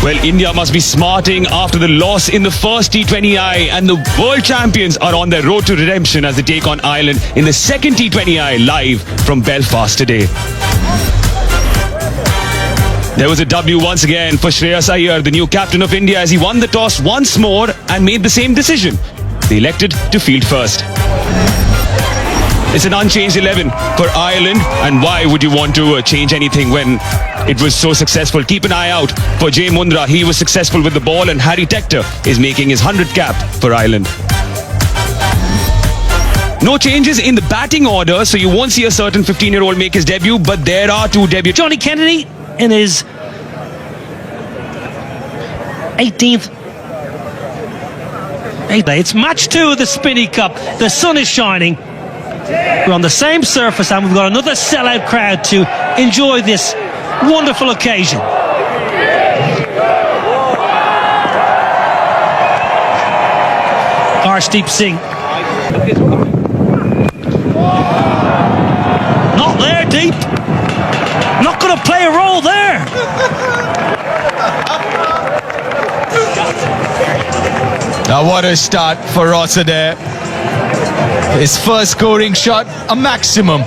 Well, India must be smarting after the loss in the first T20I, and the world champions are on their road to redemption as they take on Ireland in the second T20I live from Belfast today. There was a W once again for Shreyas Iyer, the new captain of India, as he won the toss once more and made the same decision. They elected to field first. It's an unchanged 11 for Ireland, and why would you want to change anything when it was so successful? Keep an eye out for Jay Mundra. He was successful with the ball, and Harry Tector is making his 100th cap for Ireland. No changes in the batting order, so you won't see a certain 15-year-old make his debut, but there are two debuts. Johnny Kennedy in his 18th. It's match 2 of the Spinney Cup. The sun is shining. We're on the same surface, and we've got another sellout crowd to enjoy this wonderful occasion. Arshdeep Singh. Not there, Deep. Not going to play a role there. Now what a start for Rossiter. His first scoring shot, a maximum.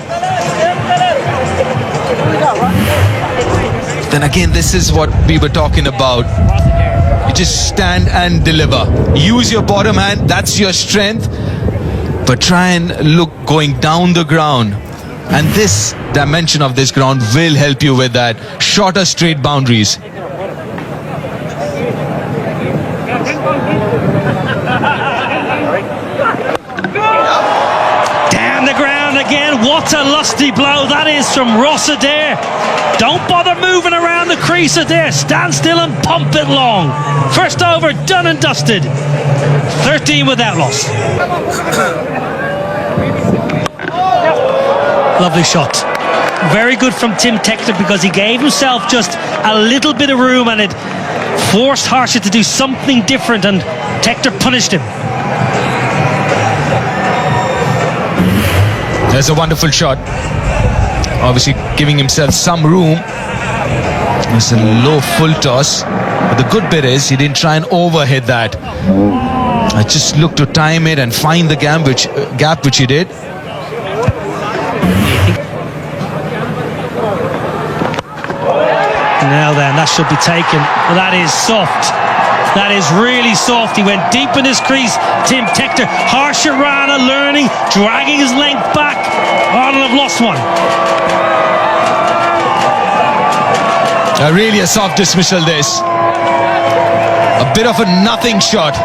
Then again, this is what we were talking about. You just stand and deliver. Use your bottom hand, that's your strength. But try and look going down the ground. And this dimension of this ground will help you with that. Shorter straight boundaries. Down the ground again. What a lusty blow that is from Ross Adair. Don't bother moving around the crease, Adair. Stand still and pump it long. First over, done and dusted. 13 without loss. Lovely shot. Very good from Tim Tector, because he gave himself just a little bit of room and it forced Harsha to do something different, and Tector punished him. There's a wonderful shot. Obviously giving himself some room. It's a low full toss. But the good bit is he didn't try and overhit that. I just looked to time it and find the gap, which he did. Now then, that should be taken. That is soft. That is really soft. He went deep in his crease. Tim Tector. Harsha Rana learning, dragging his length back. Ireland have lost one. Really a soft dismissal, this. A bit of a nothing shot.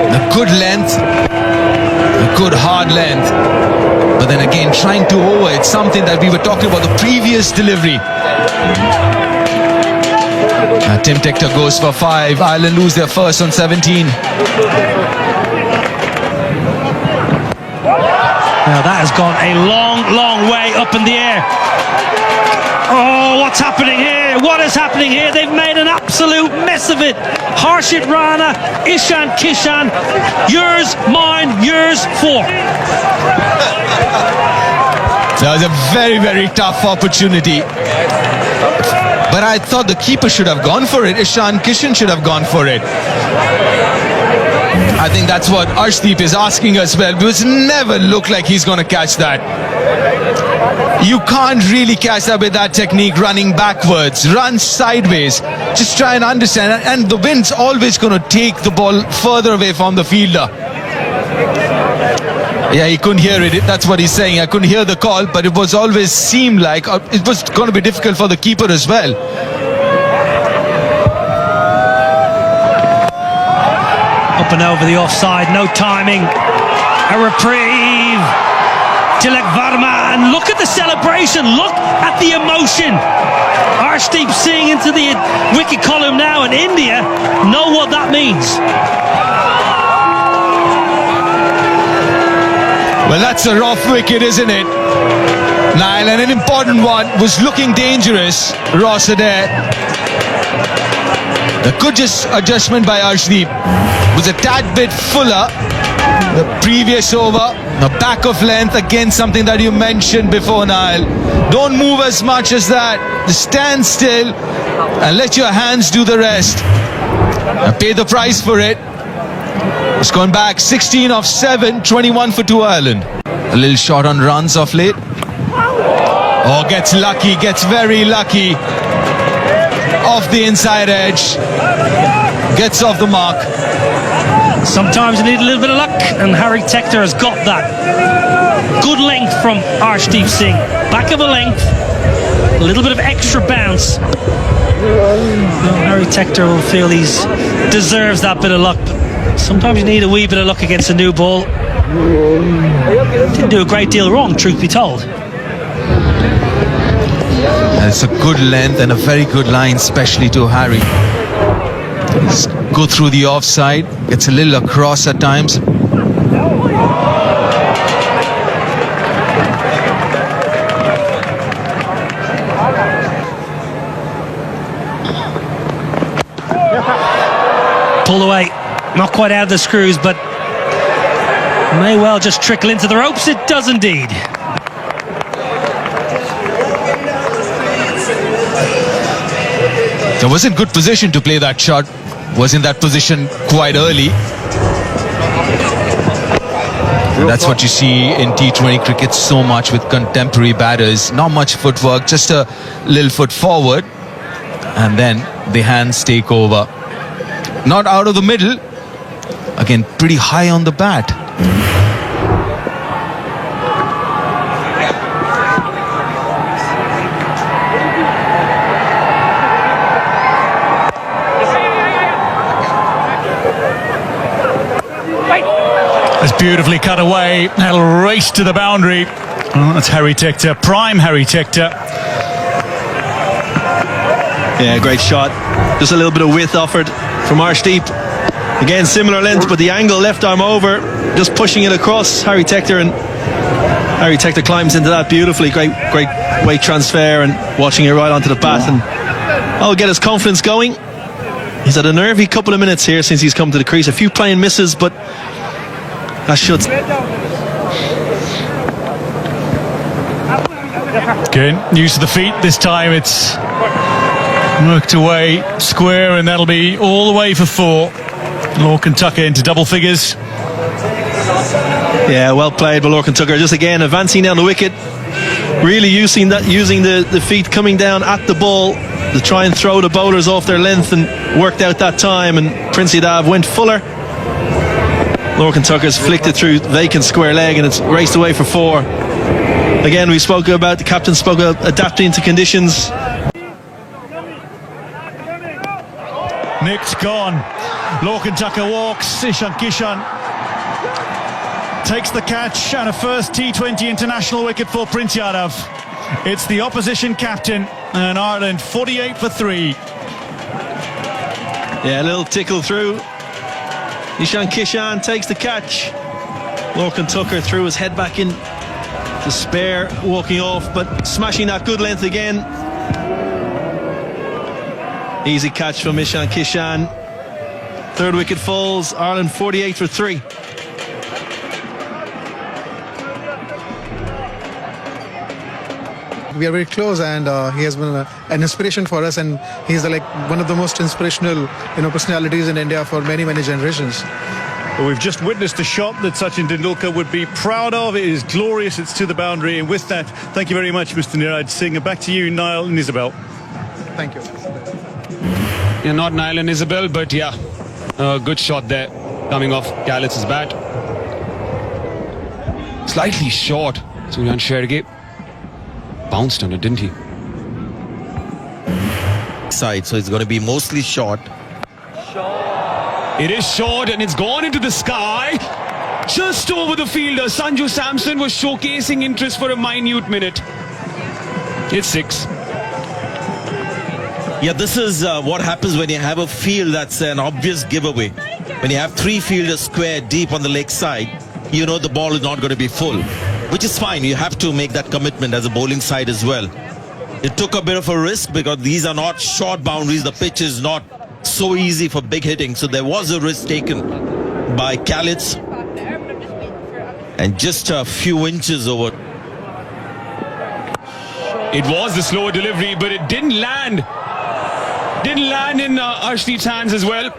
A good length. A good hard length. But then again, trying to over, it's something that we were talking about the previous delivery. Tim Tector goes for 5. Ireland lose their first on 17. Now that has gone a long, long way up in the air. Oh, what's happening here? What is happening here? They've made an absolute mess of it. Harshit Rana, Ishan Kishan, yours, mine, yours, 4. That was a very, very tough opportunity. But I thought the keeper should have gone for it. Ishan Kishan should have gone for it. I think that's what Arshdeep is asking as well, because never looked like he's going to catch that. You can't really catch that with that technique, running backwards, run sideways. Just try and understand. And the wind's always going to take the ball further away from the fielder. Yeah, he couldn't hear it. That's what he's saying. I couldn't hear the call, but it was always seemed like it was going to be difficult for the keeper as well. Up and over the offside, no timing. A reprieve. Tilak Varma, and look at the celebration. Look at the emotion. Arshdeep Singh into the wicket column now, and India know what that means. Well, that's a rough wicket, isn't it? Niall, and an important one, was looking dangerous. Ross Adair. The good adjustment by Arshdeep was a tad bit fuller. The previous over, a back of length, again something that you mentioned before, Niall. Don't move as much as that. Just stand still and let your hands do the rest. And pay the price for it. It's gone back 16 of 7, 21 for 2 Ireland. A little short on runs of late. Oh, gets lucky, gets very lucky. Off the inside edge. Gets off the mark. Sometimes you need a little bit of luck, and Harry Tector has got that. Good length from Arshdeep Singh. Back of a length, a little bit of extra bounce. Harry Tector will feel he deserves that bit of luck. But sometimes you need a wee bit of luck against a new ball. Didn't do a great deal wrong, truth be told. And it's a good length and a very good line, especially to Harry. Go through the offside, gets a little across at times. Pulled away, not quite out of the screws, but may well just trickle into the ropes. It does indeed. There was in good position to play that shot. Was in that position quite early. And that's what you see in T20 cricket so much with contemporary batters. Not much footwork, just a little foot forward. And then the hands take over. Not out of the middle. Again, pretty high on the bat. It's beautifully cut away. That'll race to the boundary. Oh, that's Harry Tector, prime Harry Tector. Yeah, great shot. Just a little bit of width offered from Arshdeep. Again, similar length, but the angle, left arm over, just pushing it across Harry Tector, and Harry Tector climbs into that beautifully. Great weight transfer and watching it right onto the bat, and I'll get his confidence going. He's had a nervy couple of minutes here since he's come to the crease. A few playing misses, but that should. Again, use of the feet. This time it's worked away square, and that'll be all the way for 4. Lorcan Tucker into double figures. Yeah, well played by Lorcan Tucker. Just again advancing down the wicket, really using the feet coming down at the ball to try and throw the bowlers off their length, and worked out that time. And Princey Dav went fuller. Lorcan Tucker's flicked it through vacant square leg, and it's raced away for 4. Again, we spoke about, the captain spoke about adapting to conditions. Nick's gone. Lorcan Tucker walks. Ishan Kishan takes the catch, and a first T20 International wicket for Prince Yadav. It's the opposition captain, and Ireland 48 for 3. Yeah, a little tickle through. Ishan Kishan takes the catch. Lorcan Tucker threw his head back in to spare, walking off, but smashing that good length again. Easy catch from Ishan Kishan. 3rd wicket falls. Ireland 48 for 3. We are very close, and he has been an inspiration for us, and he's one of the most inspirational personalities in India for many generations. Well, we've just witnessed a shot that Sachin Tendulkar would be proud of. It is glorious. It's to the boundary, and with that, thank you very much, Mr. Niraj Singh. And back to you, Niall and Isabel. Thank you. Yeah, not Niall and Isabel, but yeah, good shot there coming off Gallitz's bat. Slightly short. Suryan Shergay bounced on it, didn't he? Side, so it's going to be mostly short. It is short, and it's gone into the sky. Just over the fielder. Sanju Samson was showcasing interest for a minute minute. It's 6. Yeah, this is what happens when you have a field that's an obvious giveaway. When you have 3 fielders square deep on the leg side, you know the ball is not going to be full, which is fine. You have to make that commitment as a bowling side as well. It took a bit of a risk because these are not short boundaries. The pitch is not so easy for big hitting. So there was a risk taken by Kalitz. and just a few inches over. It was the slower delivery, but it didn't land. Didn't land in Arshdeep's hands as well.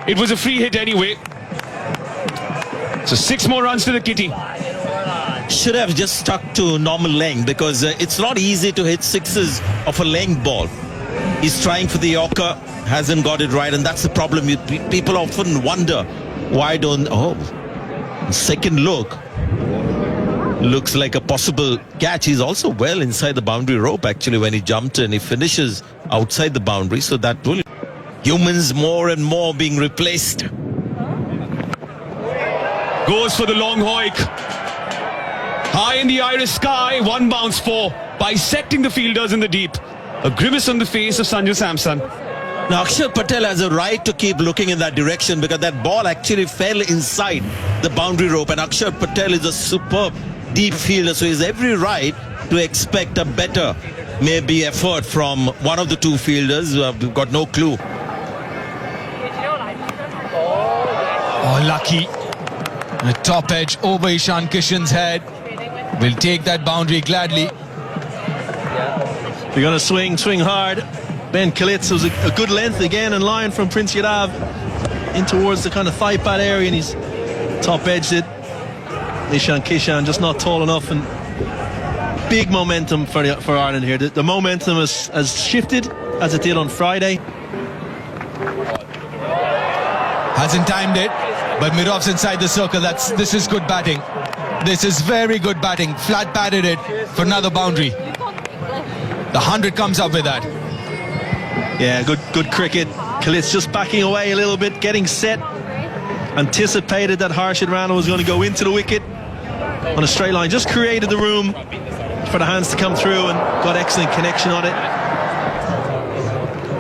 It was a free hit anyway. So 6 more runs to the kitty. Should have just stuck to normal length, because it's not easy to hit sixes of a length ball. He's trying for the Yorker, hasn't got it right, and that's the problem. People often wonder why don't. Oh, second look. Looks like a possible catch. He's also well inside the boundary rope actually when he jumped, and he finishes outside the boundary, so that will. Humans more and more being replaced. Goes for the long hoik. High in the iris sky, 1 bounce 4, bisecting the fielders in the deep. A grimace on the face of Sanju Samson. Now Akshar Patel has a right to keep looking in that direction, because that ball actually fell inside the boundary rope, and Akshar Patel is a superb deep fielder, so he has every right to expect a better maybe effort from one of the two fielders. We've got no clue. Oh, lucky. The top edge over Ishan Kishan's head. Will take that boundary gladly. We're going to swing hard. Ben Kalitz was a good length again in line from Prince Yadav in towards the kind of thigh pad area, and he's top edged it. Ishan Kishan just not tall enough, and big momentum for Ireland here. The momentum has shifted as it did on Friday. Hasn't timed it, but Mirov's inside the circle. This is good batting. This is very good batting. Flat batted it for another boundary. The 100 comes up with that. Yeah, good cricket. Kalitz just backing away a little bit, getting set. Anticipated that Harshit Rana was going to go into the wicket on a straight line. Just created the room for the hands to come through, and got excellent connection on it.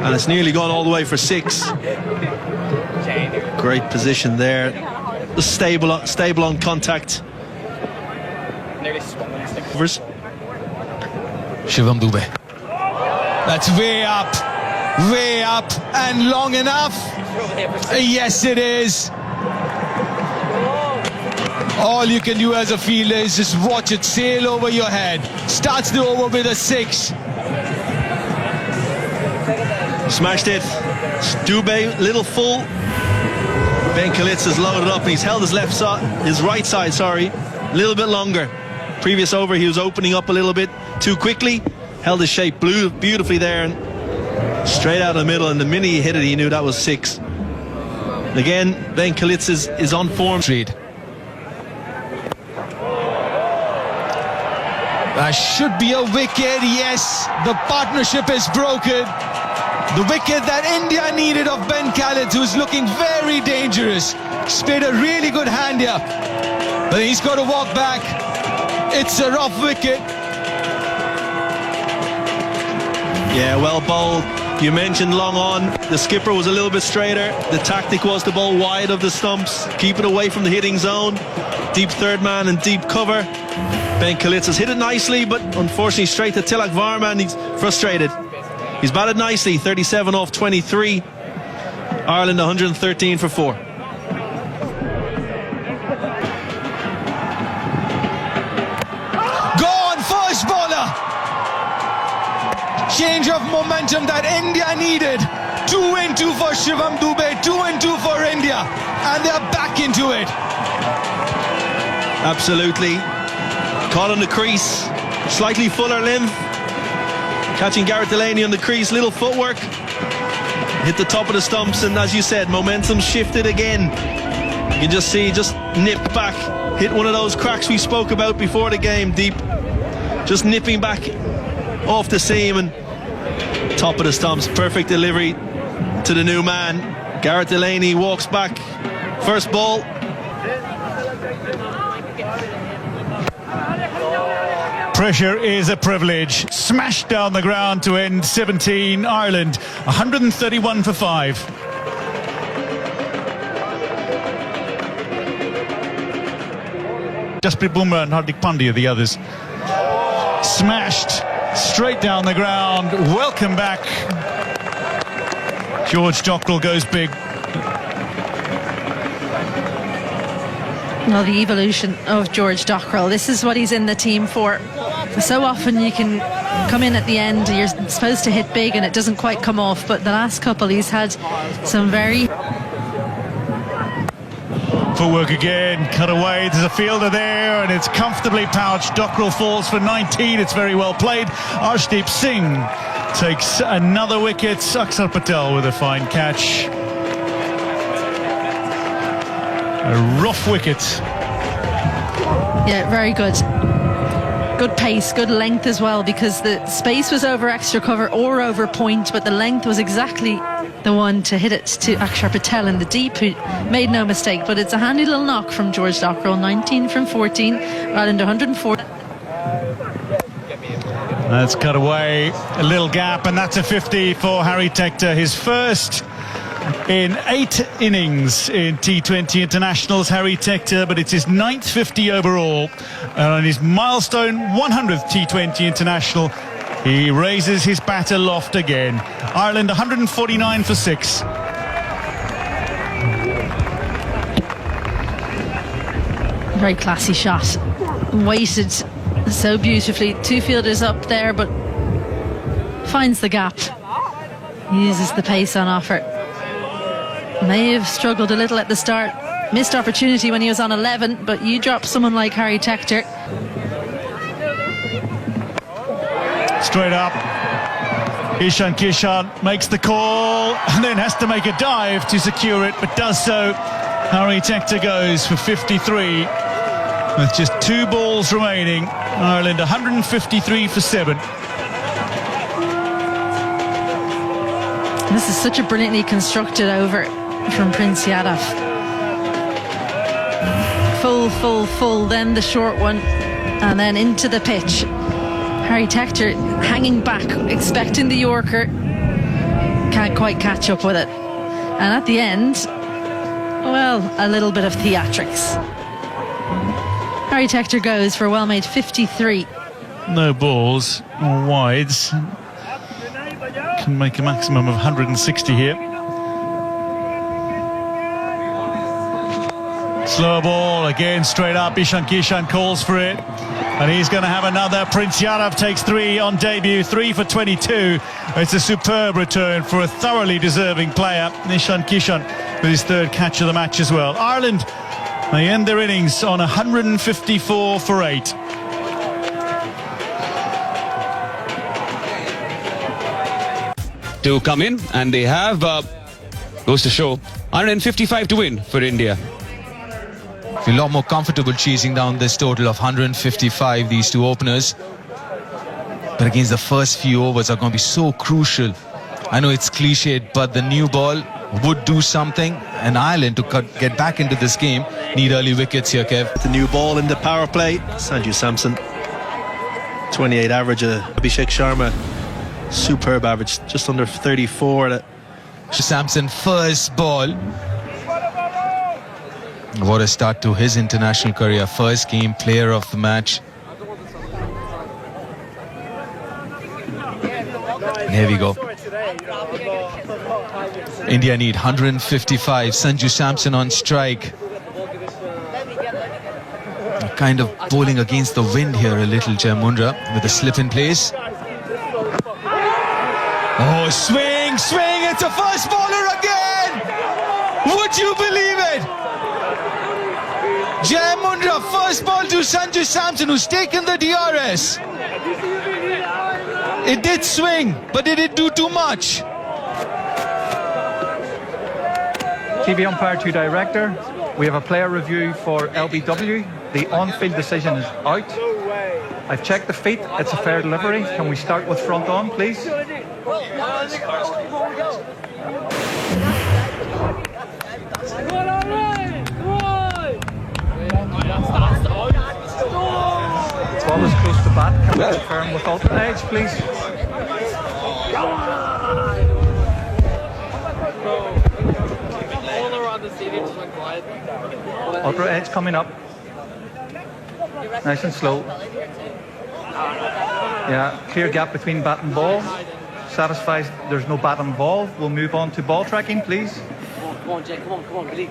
And it's nearly gone all the way for 6. Great position there. Just stable on contact. Shivam Dubey. That's way up, and long enough. Yes, it is. All you can do as a fielder is just watch it sail over your head. Starts the over with a 6. Smashed it. Dubey, little full. Ben Kalitz has loaded up, and he's held his right side, a little bit longer. Previous over, he was opening up a little bit too quickly. Held his shape beautifully there, and straight out of the middle. And the minute he hit it, he knew that was 6. Again, Ben Kalitz is on form. That should be a wicket. Yes, the partnership is broken. The wicket that India needed of Ben Khalid, who's looking very dangerous. He's played a really good hand here, but he's got to walk back. It's a rough wicket. Yeah, well bowled. You mentioned long on. The skipper was a little bit straighter. The tactic was to bowl wide of the stumps, keep it away from the hitting zone. Deep third man and deep cover. Ben Kalitz has hit it nicely, but unfortunately straight to Tilak Varma, and he's frustrated. He's batted nicely, 37 off 23. Ireland 113 for 4. Gone, first bowler. Change of momentum that India needed. 2 and 2 for Shivam Dubey, 2 and 2 for India, and they're back into it. Absolutely. Caught on the crease, slightly fuller length. Catching Garrett Delaney on the crease, little footwork. Hit the top of the stumps, and as you said, momentum shifted again. You can just see, just nipped back. Hit one of those cracks we spoke about before the game, deep. Just nipping back off the seam, and top of the stumps. Perfect delivery to the new man. Garrett Delaney walks back. First ball. Pressure is a privilege. Smashed down the ground to end 17. Ireland 131 for 5. Jasprit Bumrah and Hardik Pandya, the others. Smashed straight down the ground. Welcome back. George Dockrell goes big. Well, the evolution of George Dockrell. This is what he's in the team for. So often you can come in at the end, you're supposed to hit big and it doesn't quite come off, but the last couple he's had some very... Footwork again, cut away, there's a fielder there and it's comfortably pouched. Dockrell falls for 19, it's very well played. Arshdeep Singh takes another wicket. Akshar Patel with a fine catch. A rough wicket. Yeah, very good. Good pace, good length as well, because the space was over extra cover or over point, but the length was exactly the one to hit it to Akshar Patel in the deep, who made no mistake. But it's a handy little knock from George Dockrell. 19 from 14, Ireland 104. That's cut away, a little gap, and that's a 50 for Harry Tector, his first in 8 innings in T20 Internationals. Harry Tector, but it's his 9th 50 overall, and on his milestone 100th T20 International, he raises his bat aloft again. Ireland 149 for 6. Very classy shot, weighted so beautifully. 2 fielders up there, but finds the gap, uses the pace on offer. May have struggled a little at the start, missed opportunity when he was on 11, but you drop someone like Harry Tector. Straight up, Ishan Kishan makes the call and then has to make a dive to secure it, but does so. Harry Tector goes for 53 with just 2 balls remaining. Ireland 153 for 7. This is such a brilliantly constructed over from Prince Yadav. Full, then the short one, and then into the pitch. Harry Tector hanging back, expecting the Yorker, can't quite catch up with it. And at the end, well, a little bit of theatrics. Harry Tector goes for a well-made 53. No balls or wides. Can make a maximum of 160 here. Slower ball, again straight up. Ishan Kishan calls for it, and he's going to have another. Prince Yadav takes 3 on debut, 3 for 22. It's a superb return for a thoroughly deserving player. Ishan Kishan with his 3rd catch of the match as well. Ireland, they end their innings on 154 for 8. To come in, and they have, goes to show, 155 to win for India. A lot more comfortable chasing down this total of 155, these 2 openers. But against the first few overs are going to be so crucial. I know it's cliched, but the new ball would do something, and Ireland to get back into this game need early wickets here, Kev. The new ball in the power play, Sanju Samson, 28 average. Abhishek Sharma, superb average, just under 34. Samson, first ball. What a start to his international career. First game, player of the match. And here we go. India need 155. Sanju Samson on strike. Kind of bowling against the wind here a little, Jai Mundra, with a slip in place. Oh, swing, it's a first bowler again! Would you believe it? Jai Mundra, first ball to Sanju Samson, who's taken the DRS. It did swing, but did it do too much? TV umpire to director. We have a player review for LBW. The on-field decision is out. I've checked the feet. It's a fair delivery. Can we start with front on, please? Ball is close to bat. Can we confirm with alternate edge, please? Ultra edge coming up. Nice and slow. Yeah, clear gap between bat and ball. Satisfies there's no bat involved. We'll move on to ball tracking, please. Come on, Jay. Come on. Believe.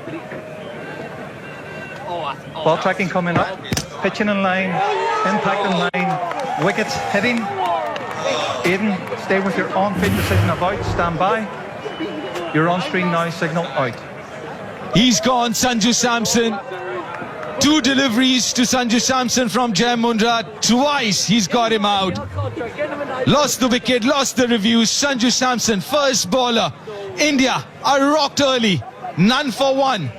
Ball tracking coming up. Pitching in line. Impact in line. Wickets hitting. Aiden, stay with your on-field decision of out. Stand by. Your on-screen now signal out. He's gone, Sanju Samson. 2 deliveries to Sanju Samson from Jai Mundra. Twice he's got him out. Lost the wicket, lost the reviews. Sanju Samson, first bowler. India are rocked early. None for 1.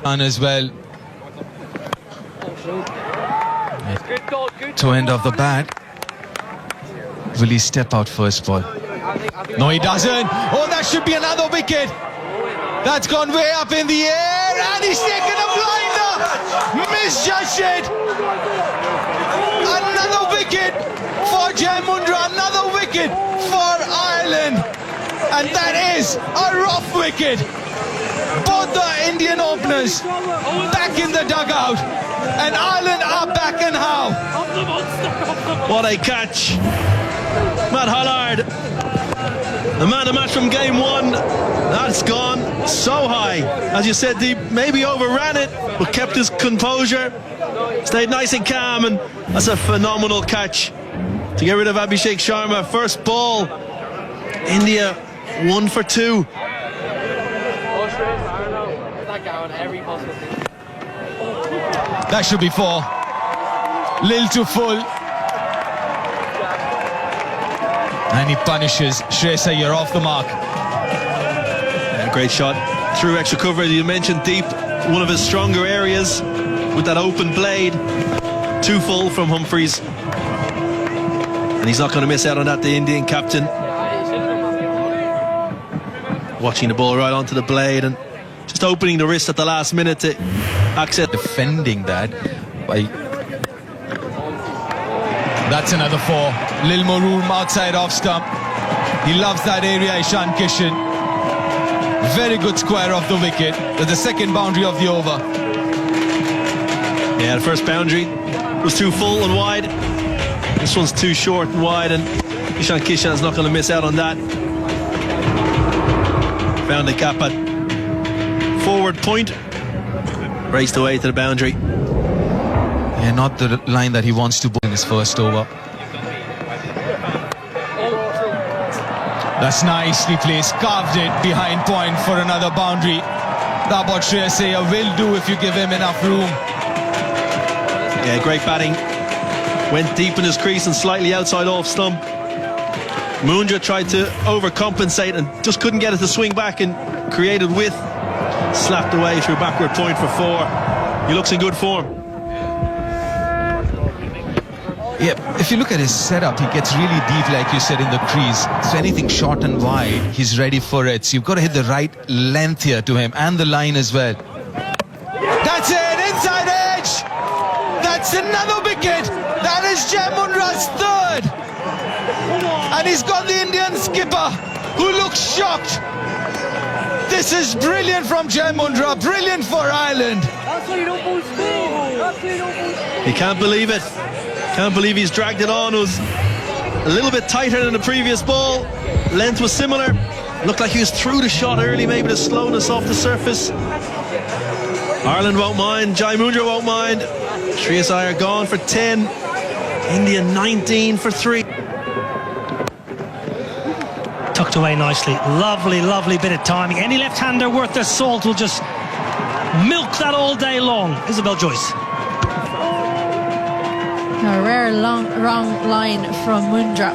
And as well. To end of the bat. Will he step out first ball? No, he doesn't. Oh, that should be another wicket. That's gone way up in the air, and he's taken a blinder. Misjudged it. Another wicket for Jai Mundra. Another wicket for Ireland. And that is a rough wicket. Both the Indian openers back in the dugout. And Ireland are back and how. What a catch. Matt Hollard, the man of the match from game 1. That's gone so high. As you said, Deep maybe overran it, but kept his composure, stayed nice and calm, and that's a phenomenal catch to get rid of Abhishek Sharma. First ball, India 1 for 2. That should be 4. Lil to full. And he punishes Shreyas Iyer off the mark. Yeah, great shot. Through extra cover, you mentioned Deep, one of his stronger areas with that open blade. 2 full from Humphreys. And he's not going to miss out on that, the Indian captain. Watching the ball right onto the blade and just opening the wrist at the last minute to access. Defending that by... That's another 4. Lil Maroon outside off stump. He loves that area, Ishan Kishan. Very good square off the wicket. That's the second boundary of the over. Yeah, the first boundary was too full and wide. This one's too short and wide, and Ishan Kishan's not going to miss out on that. Found the gap at forward point. Raced away to the boundary. Yeah, not the line that he wants to bowl in his first over. That's nicely placed. Carved it behind point for another boundary. That's what Shreyas Iyer will do if you give him enough room. Yeah, great batting. Went deep in his crease and slightly outside off stump. Mundra tried to overcompensate and just couldn't get it to swing back and created width. Slapped away through backward point for 4. He looks in good form. Yeah, if you look at his setup, he gets really deep, like you said, in the crease. So anything short and wide, he's ready for it. So you've got to hit the right length here to him, and the line as well. That's it, inside edge! That's another wicket! That is Jai Mundra's 3rd! And he's got the Indian skipper, who looks shocked. This is brilliant from Jai Mundra, brilliant for Ireland. He can't believe it. Can't believe he's dragged it on. It was a little bit tighter than the previous ball. Length was similar. Looked like he was through the shot early, maybe the slowness off the surface. Ireland won't mind. Jai Mundra won't mind. Shreyas Iyer gone for 10. India 19 for 3. Tucked away nicely. Lovely, lovely bit of timing. Any left-hander worth their salt will just milk that all day long. Isabel Joyce. A rare wrong line from Mundra.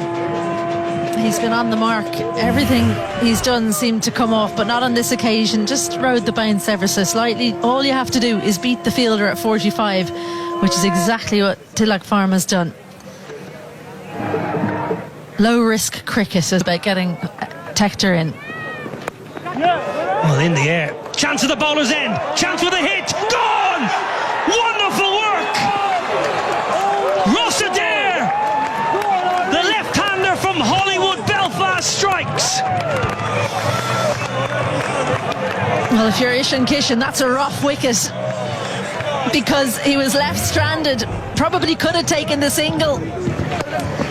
He's been on the mark. Everything he's done seemed to come off, but not on this occasion. Just rode the bounce ever so slightly. All you have to do is beat the fielder at 45, which is exactly what Tilak Pharma's done. Low-risk cricket is about getting Tector in. Well, in the air. Chance at the bowler's end. Chance with a hit. Gone! Wonderful work! Ross Adair! The left-hander from Hollywood, Belfast strikes. Well, if you're Ishan Kishan, that's a rough wicket, because he was left stranded. Probably could have taken the single.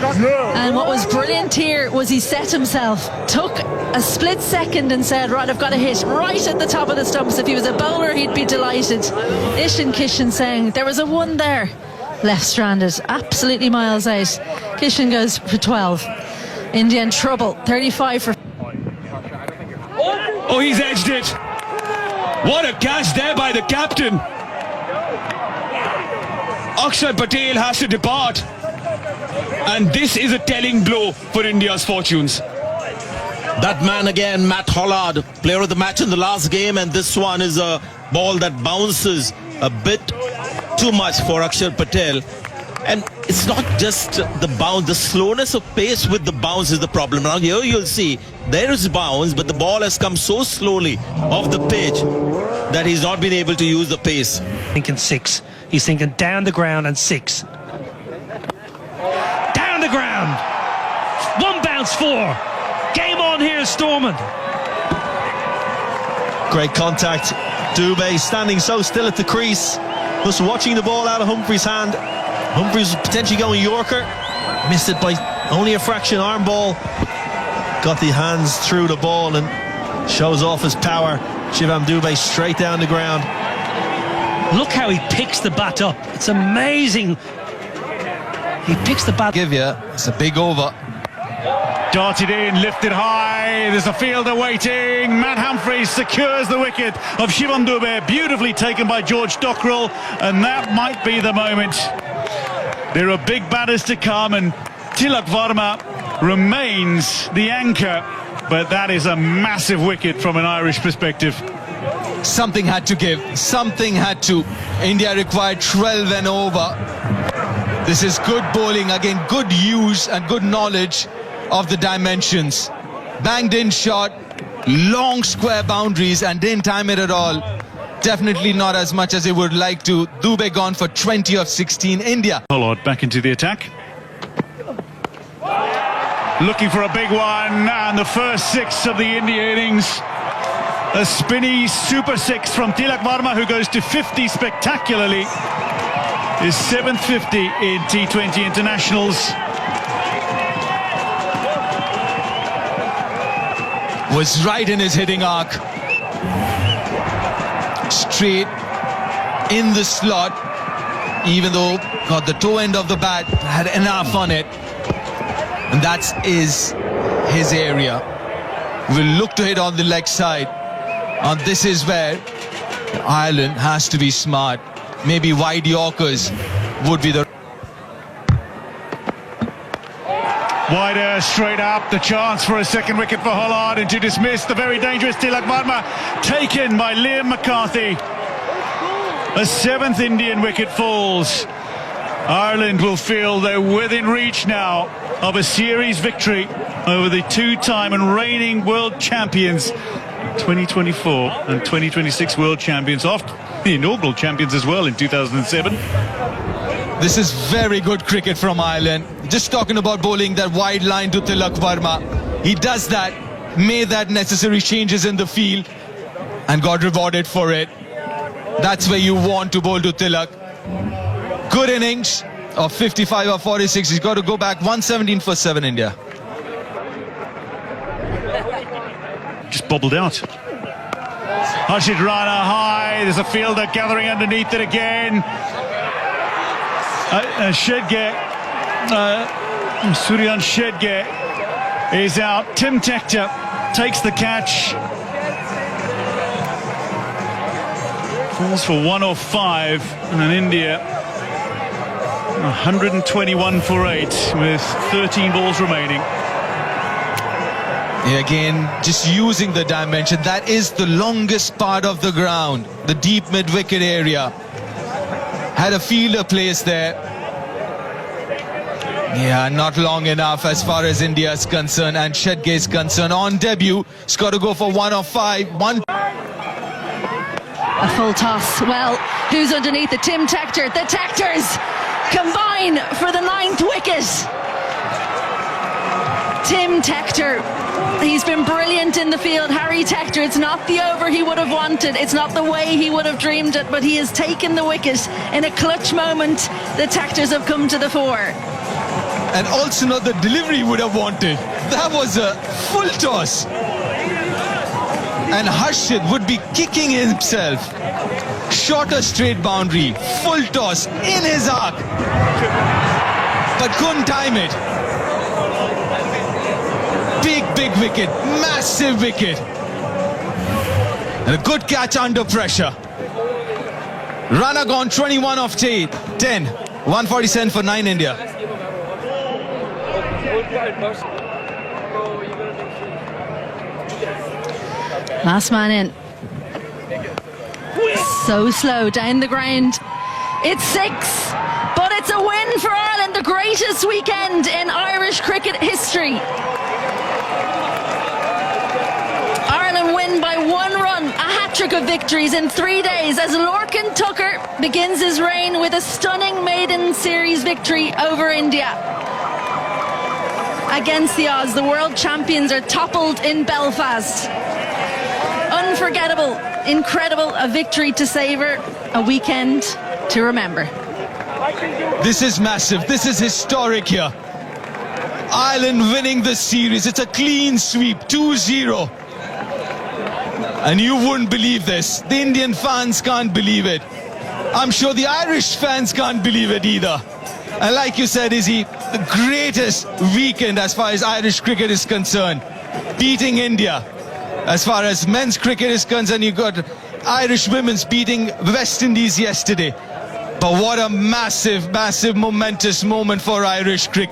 And what was brilliant here was he set himself, took a split second and said, right, I've got to hit right at the top of the stumps. If he was a bowler, he'd be delighted. Ishan Kishan saying there was a 1 there. Left stranded, absolutely miles out. Kishan goes for 12. India in trouble, 35 for... Oh, he's edged it. What a catch there by the captain. Akshar Patel has to depart. And this is a telling blow for India's fortunes. That man again, Matt Hollard, player of the match in the last game, and this one is a ball that bounces a bit too much for Akshar Patel. And it's not just the bounce, the slowness of pace with the bounce is the problem. Now here you'll see there is bounce, but the ball has come so slowly off the pitch that he's not been able to use the pace. Thinking 6. He's thinking down the ground and 6. Down the ground. 1 bounce 4. Game on here, Stormont. Great contact. Dubé standing so still at the crease, just watching the ball out of Humphrey's hand. Humphreys potentially going Yorker. Missed it by only a fraction. Arm ball. Got the hands through the ball and shows off his power. Shivam Dubé straight down the ground. Look how he picks the bat up. It's amazing. He picks the bat. Give you, it's a big over. Darted in, lifted high, there's a fielder waiting. Matt Humphreys secures the wicket of Shivam Dubé, beautifully taken by George Dockrell, and that might be the moment. There are big batters to come, and Tilak Varma remains the anchor, but that is a massive wicket from an Irish perspective. Something had to give, something had to. India required 12 and over. This is good bowling, again, good use and good knowledge of the dimensions. Banged in shot, long square boundaries, and didn't time it at all. Definitely not as much as they would like to. Dubé gone for 20 of 16. India. Hollard back into the attack. Looking for a big one, and the first 6 of the India innings. A spinny super 6 from Tilak Varma, who goes to 50 spectacularly. His 7th 50 in T20 Internationals. Was right in his hitting arc. Straight in the slot, even though got the toe end of the bat, had enough on it. And that is his area. Will look to hit on the leg side. And this is where Ireland has to be smart. Maybe wide Yorkers would be the... Wider, straight up, the chance for a second wicket for Hollard, and to dismiss the very dangerous Tilak Varma, taken by Liam McCarthy. A 7th Indian wicket falls. Ireland will feel they're within reach now of a series victory over the 2-time and reigning world champions, 2024 and 2026 world champions, after the inaugural champions as well in 2007. This is very good cricket from Ireland. Just talking about bowling that wide line to Tilak Varma. He does that, made that necessary changes in the field, and got rewarded for it. That's where you want to bowl to Tilak. Good innings of 55 or 46. He's got to go back 117 for 7 India. Just bobbled out. Harshit Rana high. There's a fielder gathering underneath it again. Shedge, Suryan Shedge is out. Tim Tector takes the catch. Falls for 105, and India 121 for 8 with 13 balls remaining. Again, just using the dimension. That is the longest part of the ground, the deep mid-wicket area. Had a fielder placed there. Yeah, not long enough as far as India is concerned, and Shedge is concerned. On debut, he's got to go for 105. A full toss. Well, who's underneath it? Tim Tector. The Tectors combine for the 9th wicket. Tim Tector. He's been brilliant in the field. Harry Tector, it's not the over he would have wanted. It's not the way he would have dreamed it, but he has taken the wicket in a clutch moment. The Tectors have come to the fore. and also not the delivery would have wanted. That was a full toss. And Harshit would be kicking himself. Shorter straight boundary, full toss in his arc, but couldn't time it. Big wicket, massive wicket. And a good catch under pressure. Runner gone 21 off 10. 147 for 9 India. Last man in. So slow down the ground. It's 6, but it's a win for Ireland, the greatest weekend in Irish cricket history. Ireland win by 1 run, a hat-trick of victories in 3 days as Lorcan Tucker begins his reign with a stunning maiden series victory over India. Against the odds, the world champions are toppled in Belfast. Unforgettable, incredible, a victory to savour, a weekend to remember. This is massive, this is historic here. Ireland winning the series, it's a clean sweep, 2-0. And you wouldn't believe this. The Indian fans can't believe it. I'm sure the Irish fans can't believe it either. And like you said, Izzy, the greatest weekend as far as Irish cricket is concerned. Beating India. As far as men's cricket is concerned, you got Irish women's beating West Indies yesterday. But what a massive, massive, momentous moment for Irish cricket.